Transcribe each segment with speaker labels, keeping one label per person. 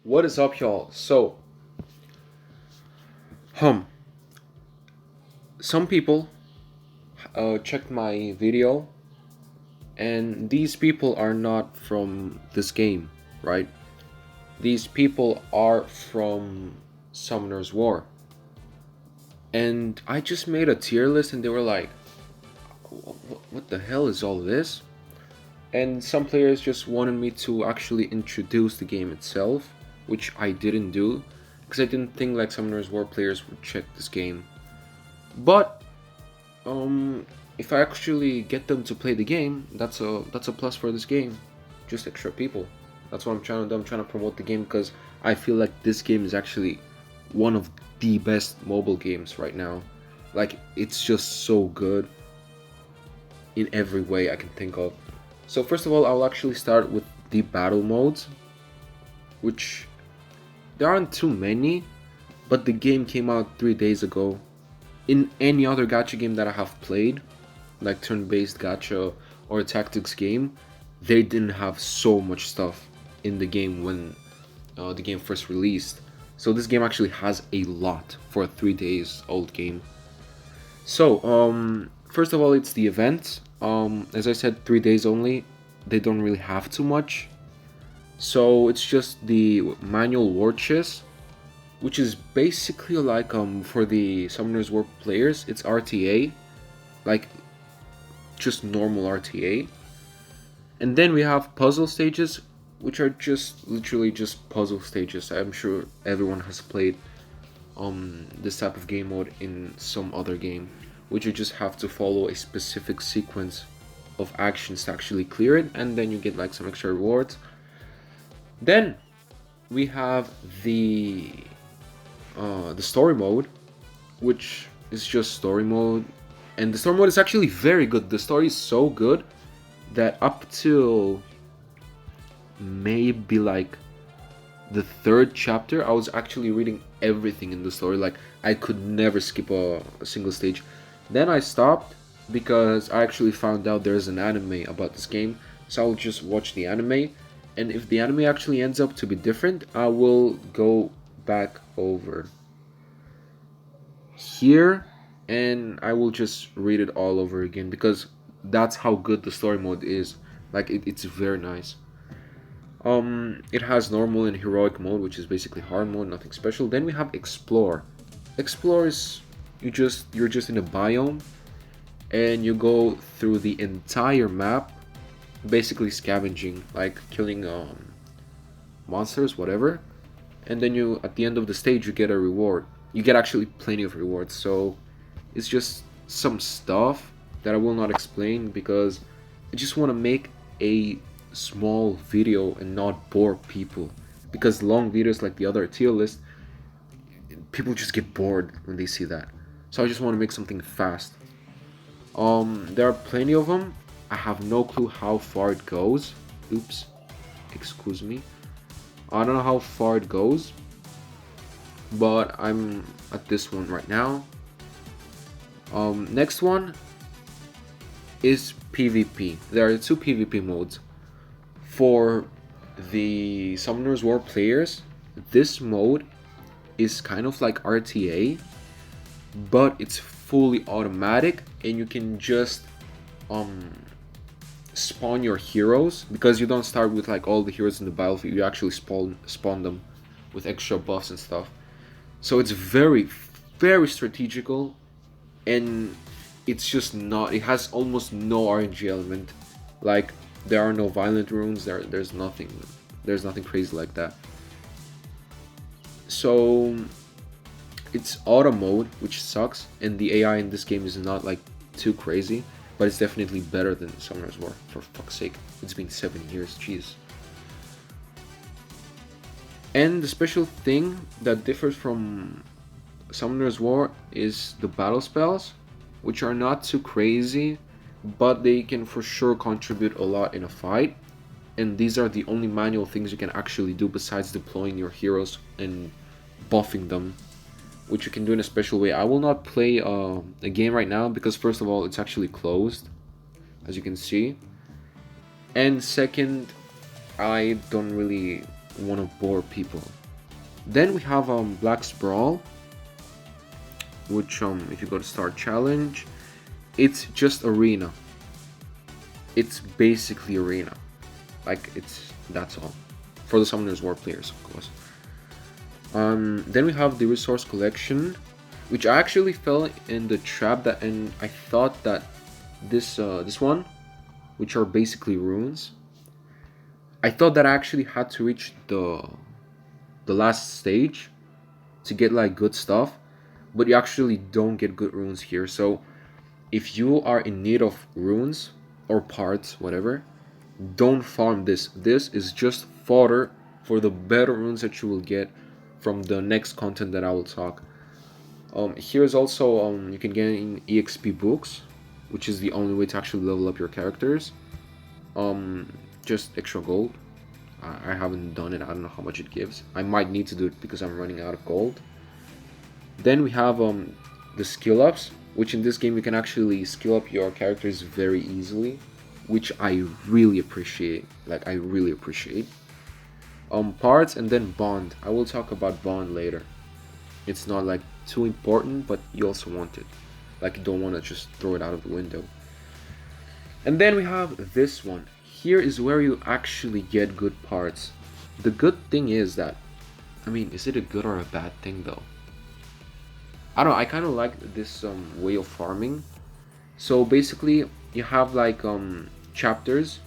Speaker 1: What is up, y'all? Hum, some people checked my video, and these people are not from this game, right? These people are from Summoner's War. And I just made a tier list, and they were like, what the hell is all this? And some players just wanted me to actually introduce the game itself, which I didn't do, because I didn't think like Summoner's War players would check this game. But if I actually get them to play the game, that's a plus for this game. Just extra people. That's what I'm trying to do. I'm trying to promote the game because I feel like this game is actually one of the best mobile games right now. Like, it's just so good in every way I can think of. So first of all, I'll actually start with the battle modes, which there aren't too many, but the game came out 3 days ago. In any other gacha game that I have played, like turn-based gacha or a tactics game, they didn't have so much stuff in the game when the game first released. So this game actually has a lot for a 3 days old game. So first of all, it's the event. As I said, 3 days only. They don't really have too much. So it's just the manual war chess, which is basically like for the Summoners War players, it's RTA, like just normal RTA. And then we have puzzle stages, which are just literally just puzzle stages. I'm sure everyone has played this type of game mode in some other game, which you just have to follow a specific sequence of actions to actually clear it, and then you get like some extra rewards. Then we have the story mode, which is just story mode, and the story mode is actually very good. The story is so good that up till maybe like the third chapter, I was actually reading everything in the story. Like, I could never skip a single stage. Then I stopped because I actually found out there's an anime about this game, so I'll just watch the anime. And if the anime actually ends up to be different, I will go back over here and I will just read it all over again because that's how good the story mode is. Like, it's very nice. It has normal and heroic mode, which is basically hard mode, nothing special. Then we have explore. Explore is you're just in a biome and you go through the entire map, basically scavenging, like killing monsters, whatever. And then you, at the end of the stage, you get a reward. You get actually plenty of rewards. So it's just some stuff that I will not explain because I just want to make a small video and not bore people. Because long videos like the other tier list, people just get bored when they see that. So I just want to make something fast. There are plenty of them. I have no clue how far it goes. Oops, excuse me. I don't know how far it goes, but I'm at this one right now. Next one is PvP. There are two PvP modes. For the Summoner's War players, this mode is kind of like RTA, but it's fully automatic and you can just spawn your heroes because you don't start with like all the heroes in the battlefield. You actually spawn them with extra buffs and stuff. So it's very, very strategical, and it's just not. It has almost no RNG element. Like, there are no violent runes. There's nothing. There's nothing crazy like that. So it's auto mode, which sucks, and the AI in this game is not like too crazy, but it's definitely better than Summoner's War. For fuck's sake, it's been 7 years. Jeez. And the special thing that differs from Summoner's War is the battle spells, which are not too crazy, but they can for sure contribute a lot in a fight. And these are the only manual things you can actually do besides deploying your heroes and buffing them, which you can do in a special way. I will not play a game right now because first of all, it's actually closed, as you can see. And second, I don't really want to bore people. Then we have Black Sprawl, which if you go to Start Challenge, it's just arena. It's basically arena. Like that's all. For the Summoners War players, of course. Then we have the Resource Collection, which I actually fell in the trap that, and I thought that this one, which are basically runes, I thought that I actually had to reach the last stage to get like good stuff, but you actually don't get good runes here. So if you are in need of runes or parts, whatever, don't farm this. This is just fodder for the better runes that you will get from the next content that I will talk. Here's also you can get in EXP books, which is the only way to actually level up your characters. Just extra gold. I haven't done it. I don't know how much it gives. I might need to do it because I'm running out of gold. Then we have the skill ups, which in this game you can actually skill up your characters very easily, which I really appreciate. Like I really appreciate. Parts and then bond. I will talk about bond later. It's not like too important, but you also want it. Like you don't want to just throw it out of the window. And then we have this one. Here is where you actually get good parts. The good thing is that, I mean, is it a good or a bad thing though? I don't know, I kind of like this way of farming. So basically you have like chapters,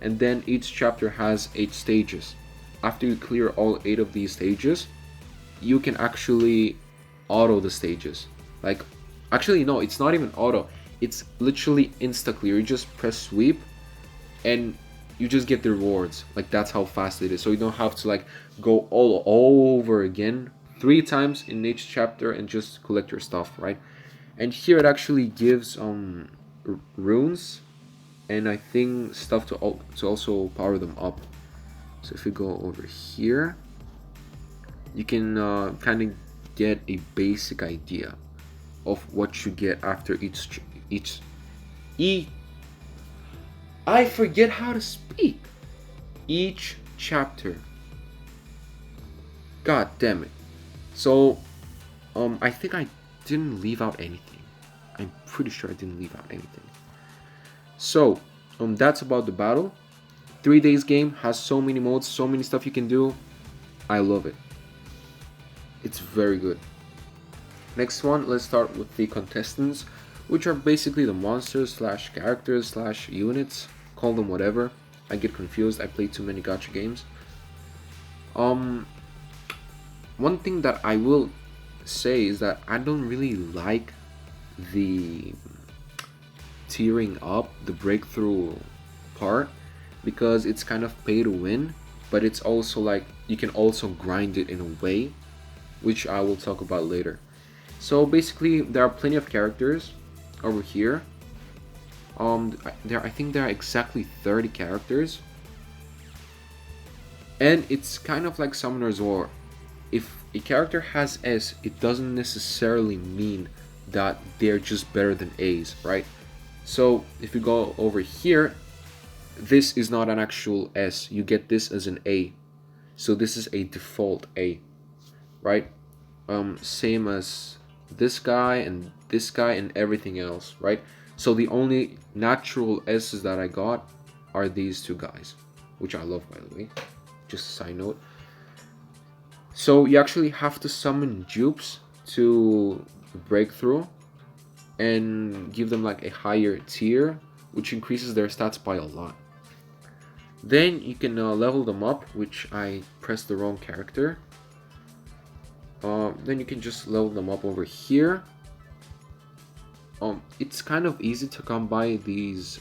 Speaker 1: and then each chapter has 8 stages. After you clear all 8 of these stages, you can actually auto the stages. Like, actually no, it's not even auto. It's literally insta clear. You just press sweep and you just get the rewards. Like that's how fast it is. So you don't have to like go all over again 3 times in each chapter and just collect your stuff, right? And here it actually gives runes and I think stuff to also power them up. So if you go over here, you can kind of get a basic idea of what you get after each I forget how to speak. Each chapter. God damn it. So I think I didn't leave out anything. I'm pretty sure I didn't leave out anything. So that's about the battle. 3 days game, has so many modes, so many stuff you can do. I love it. It's very good. Next one, let's start with the contestants, which are basically the monsters slash characters slash units. Call them whatever. I get confused. I play too many gacha games. One thing that I will say is that I don't really like the tiering up, the breakthrough part, because it's kind of pay to win, but it's also like you can also grind it in a way, which I will talk about later. So basically there are plenty of characters over here. I think there are exactly 30 characters, and it's kind of like Summoner's War. If a character has S, it doesn't necessarily mean that they're just better than A's, right? So if you go over here, this is not an actual S. You get this as an A. So this is a default A, right? Same as this guy and everything else, right? So the only natural S's that I got are these 2 guys, which I love, by the way. Just a side note. So you actually have to summon dupes to break through and give them like a higher tier, which increases their stats by a lot. Then you can level them up, which I pressed the wrong character. Then you can just level them up over here. It's kind of easy to come by these.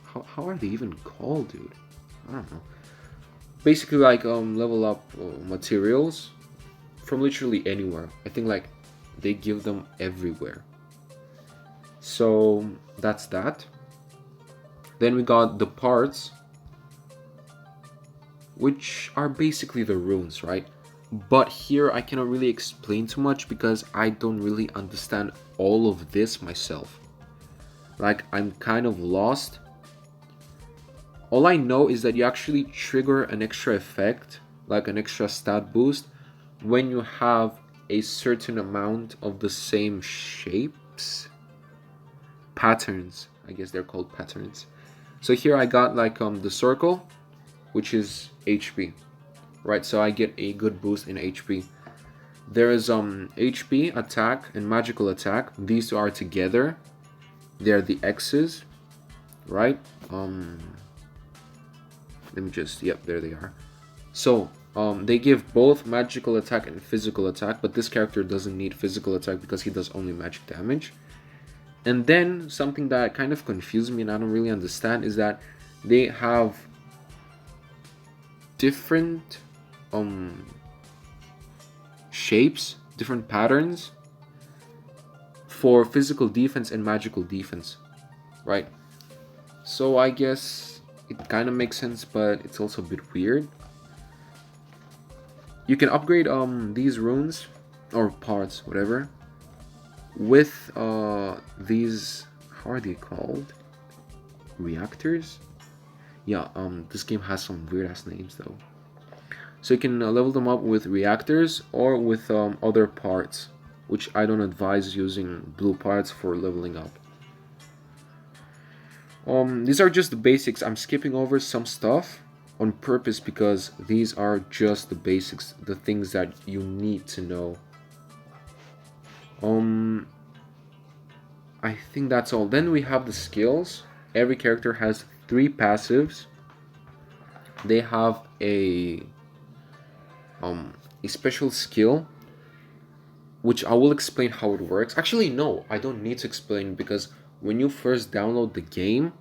Speaker 1: How are they even called, dude? I don't know. Basically, like level up materials from literally anywhere. I think like they give them everywhere. So that's that. Then we got the parts, which are basically the runes, right? But here I cannot really explain too much because I don't really understand all of this myself. Like I'm kind of lost. All I know is that you actually trigger an extra effect, like an extra stat boost, when you have a certain amount of the same shapes, patterns, I guess they're called patterns. So here I got like the circle, which is HP, right? So I get a good boost in HP. There is HP, attack, and magical attack. These two are together. They're the X's, right? Let me just, yep, there they are. So they give both magical attack and physical attack, but this character doesn't need physical attack because he does only magic damage. And then something that kind of confused me and I don't really understand is that they have different shapes, different patterns for physical defense and magical defense, right? So I guess it kind of makes sense, but it's also a bit weird. You can upgrade these runes or parts, whatever, with these, how are they called? Reactors? Yeah, this game has some weird ass names though. So you can level them up with reactors or with other parts, which I don't advise using blue parts for leveling up. These are just the basics. I'm skipping over some stuff on purpose because these are just the basics, the things that you need to know. I think that's all. Then we have the skills. Every character has 3 passives. They have a special skill, which I will explain how it works. Actually, no, I don't need to explain because when you first download the game,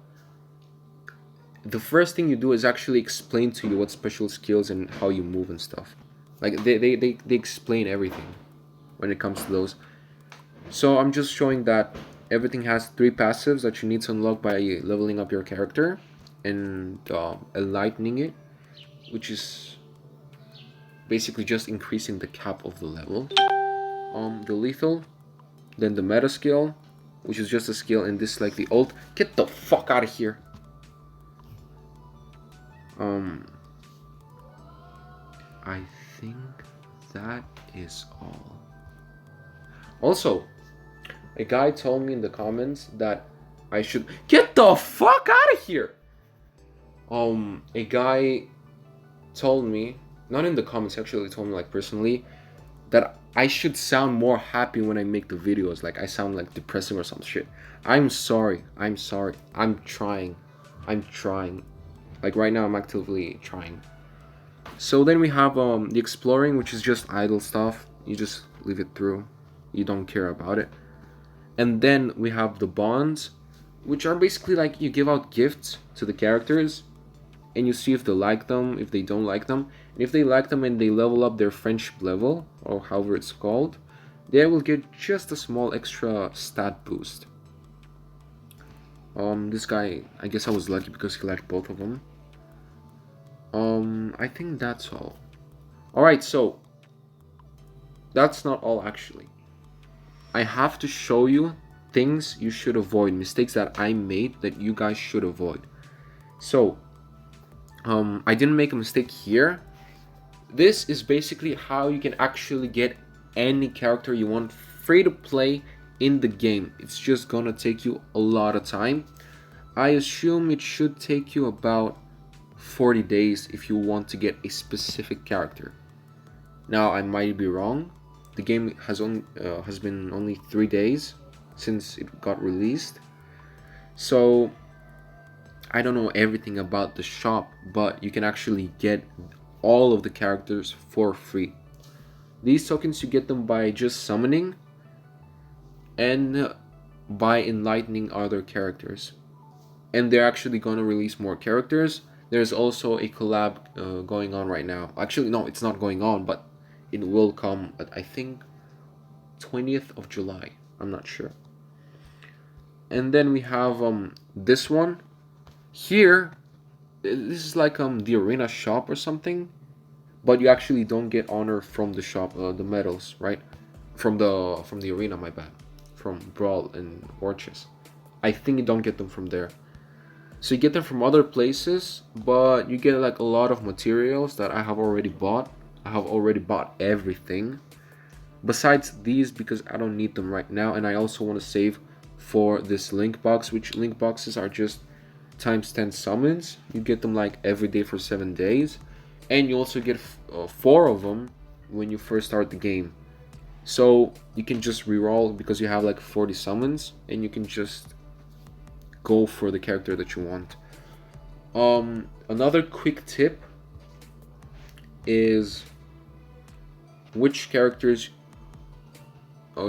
Speaker 1: the first thing you do is actually explain to you what special skills and how you move and stuff. Like they explain everything when it comes to those. So I'm just showing that everything has 3 passives that you need to unlock by leveling up your character and enlightening it, which is basically just increasing the cap of the level. The lethal, then the meta skill, which is just a skill, and this like the ult. Get the fuck out of here. I think that is all. Also, a guy told me in the comments that I should get the fuck out of here. A guy told me, not in the comments, actually told me like personally, that I should sound more happy when I make the videos. Like I sound like depressing or some shit. I'm sorry. I'm trying. Like right now I'm actively trying. So then we have the exploring, which is just idle stuff. You just leave it through. You don't care about it. And then we have the bonds, which are basically like you give out gifts to the characters and you see if they like them, if they don't like them. And if they like them and they level up their friendship level, or however it's called, they will get just a small extra stat boost. This guy, I guess I was lucky because he liked both of them. I think that's all. Alright, so that's not all actually. I have to show you things you should avoid, mistakes that I made that you guys should avoid. So, I didn't make a mistake here. This is basically how you can actually get any character you want free to play in the game. It's just gonna take you a lot of time. I assume it should take you about 40 days if you want to get a specific character. Now I might be wrong. The game has been only 3 days since it got released, so I don't know everything about the shop, but you can actually get all of the characters for free. These tokens, you get them by just summoning and by enlightening other characters. And they're actually going to release more characters. There's also a collab going on right now. Actually, no, it's not going on, but it will come at, I think, 20th of July. I'm not sure. And then we have this one. Here, this is like the arena shop or something, but you actually don't get honor from the shop, the medals, right? From the arena, my bad. From Brawl and Orchis. I think you don't get them from there. So you get them from other places, but you get like a lot of materials that I have already bought. I have already bought everything besides these because I don't need them right now, and I also want to save for this link box, which link boxes are just times 10 summons. You get them like every day for 7 days, and you also get 4 of them when you first start the game. So you can just reroll because you have like 40 summons, and you can just go for the character that you want. Another quick tip is which characters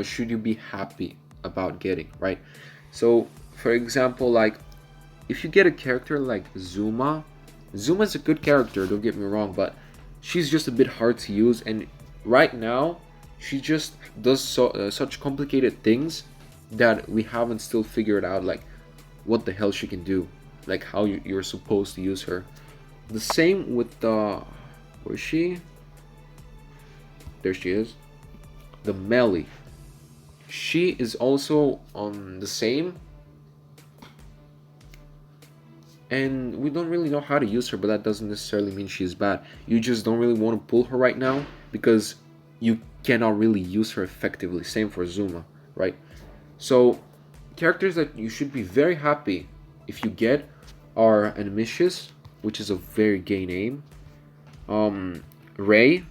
Speaker 1: should you be happy about getting, right? So, for example, like if you get a character like Zuma's a good character, don't get me wrong, but she's just a bit hard to use, and right now she just does such complicated things that we haven't still figured out like what the hell she can do, like how you're supposed to use her. The same with the where is she? There she is. The Melly. She is also on the same, and we don't really know how to use her, but that doesn't necessarily mean she's bad. You just don't really want to pull her right now because you cannot really use her effectively. Same for Zuma, right? So characters that you should be very happy if you get are Animicious, which is a very gay name. Ray.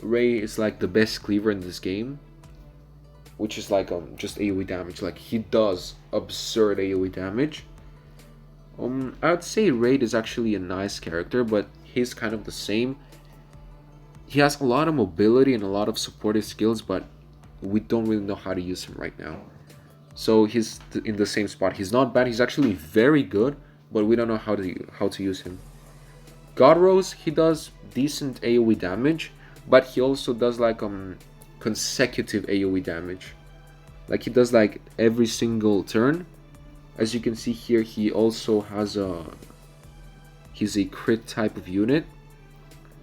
Speaker 1: Ray is like the best cleaver in this game, which is like just AoE damage. Like he does absurd AoE damage. I would say Raid is actually a nice character, but he's kind of the same. He has a lot of mobility and a lot of supportive skills, but we don't really know how to use him right now. So he's in the same spot. He's not bad. He's actually very good, but we don't know how to use him. Godrose, he does decent AoE damage, but he also does like consecutive AoE damage. Like he does like every single turn. As you can see here, he also has he's a crit type of unit,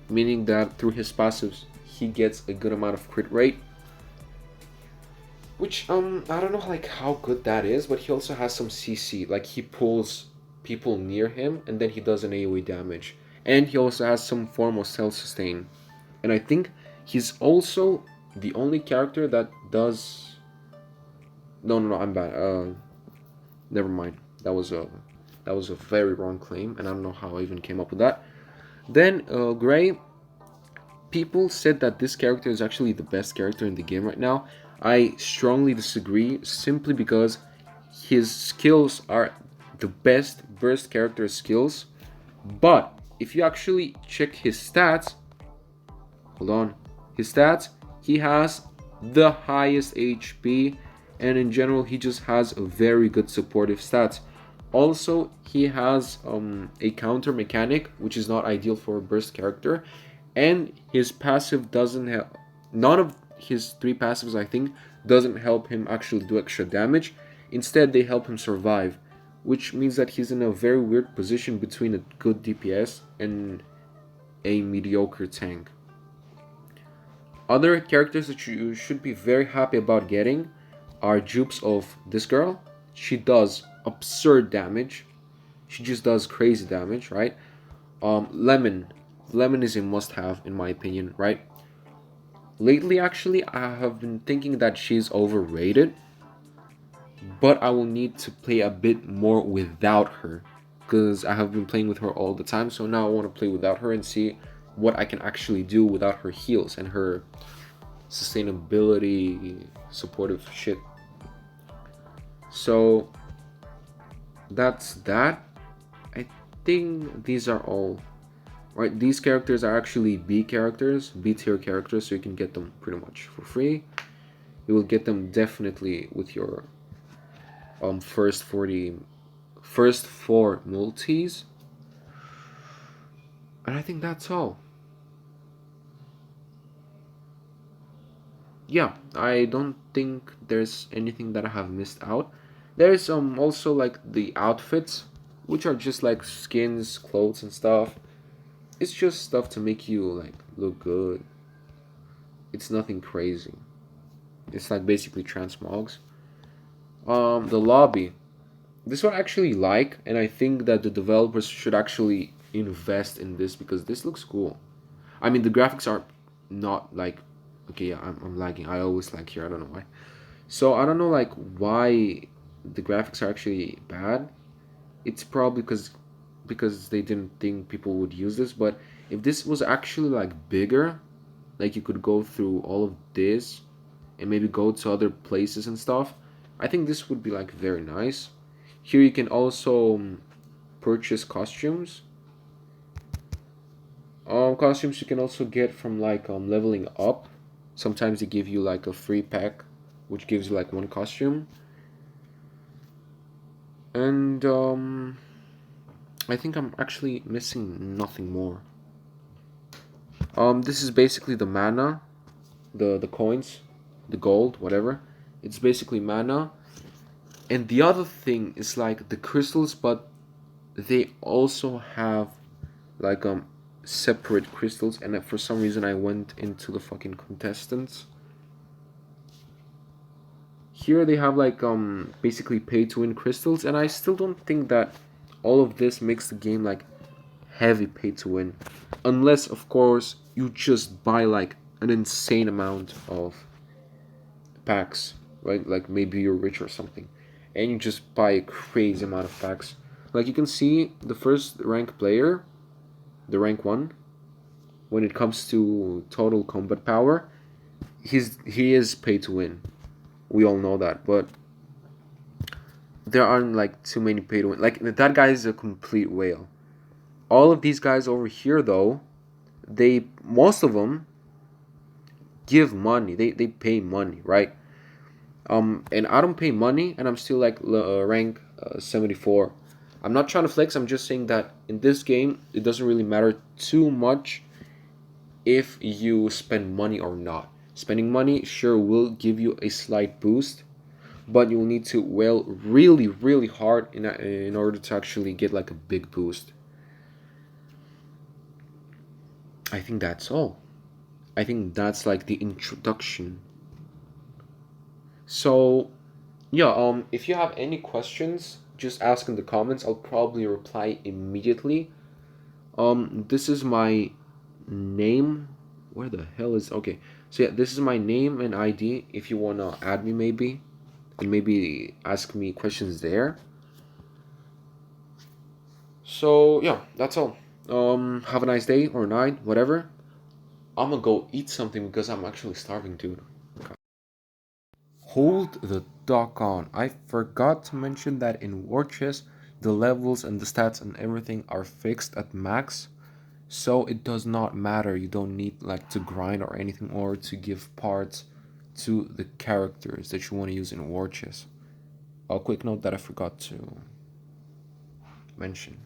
Speaker 1: meaning that through his passives he gets a good amount of crit rate. Which I don't know like how good that is, but he also has some CC. Like he pulls people near him and then he does an AoE damage. And he also has some form of self-sustain. And I think he's also the only character that does... No, I'm bad. Never mind. That was a very wrong claim, and I don't know how I even came up with that. Then Gray. People said that this character is actually the best character in the game right now. I strongly disagree, simply because his skills are the best burst character skills. But if you actually check his stats, hold on, his stats, he has the highest HP, and in general he just has a very good supportive stats. Also, he has a counter mechanic, which is not ideal for a burst character, and his passive doesn't have... None of his 3 passives, I think, doesn't help him actually do extra damage. Instead, they help him survive, which means that he's in a very weird position between a good DPS and a mediocre tank. Other characters that you should be very happy about getting are dupes of this girl. She does absurd damage. She just does crazy damage, right? Lemon. Lemon is a must-have in my opinion, right? Lately, actually, I have been thinking that she's overrated, but I will need to play a bit more without her, because I have been playing with her all the time. So now I want to play without her and see what I can actually do without her heals and her sustainability supportive shit. So that's that. I think these are all. Right, these characters are actually B characters, B tier characters, so you can get them pretty much for free. You will get them definitely with your first 4 multis. And I think that's all. Yeah, I don't think there's anything that I have missed out. There's also like the outfits, which are just like skins, clothes and stuff. It's just stuff to make you like look good. It's nothing crazy. It's like basically transmogs. The lobby. This one I actually like, and I think that the developers should actually invest in this because this looks cool. I mean, the graphics are not like, okay, yeah, I'm lagging. I always lag here. I don't know why. So I don't know like why the graphics are actually bad. It's probably because they didn't think people would use this. But if this was actually like bigger, like you could go through all of this and maybe go to other places and stuff, I think this would be like very nice. Here you can also purchase costumes. Costumes you can also get from like leveling up. Sometimes they give you like a free pack, which gives you like one costume. And I think I'm actually missing nothing more. This is basically the mana, the coins, the gold, whatever. It's basically mana. And the other thing is like the crystals, but they also have like separate crystals. And for some reason I went into the fucking contestants. Here they have like basically pay to win crystals, and I still don't think that all of this makes the game like heavy pay to win, unless of course you just buy like an insane amount of packs, right? Like maybe you're rich or something, and you just buy a crazy amount of packs. Like you can see the first rank player, the rank one, when it comes to total combat power, he is pay to win. We all know that, but there aren't like too many pay to win. Like that guy is a complete whale. All of these guys over here, though, they most of them give money. They pay money, right? And I don't pay money, and I'm still like rank 74. I'm not trying to flex. I'm just saying that in this game, it doesn't really matter too much if you spend money or not. Spending money sure will give you a slight boost, but you'll need to whale really, really hard in order to actually get like a big boost. I think that's all. I think that's like the introduction. So, yeah, if you have any questions, just ask in the comments. I'll probably reply immediately. This is my name. Where the hell is okay? So yeah, this is my name and ID if you wanna add me maybe and maybe ask me questions there. So yeah, that's all. Have a nice day or night, whatever. I'm gonna go eat something because I'm actually starving, dude. Hold the dock on. I forgot to mention that in War Chess, the levels and the stats and everything are fixed at max. So it does not matter. You don't need like to grind or anything or to give parts to the characters that you want to use in War Chess. A quick note that I forgot to mention.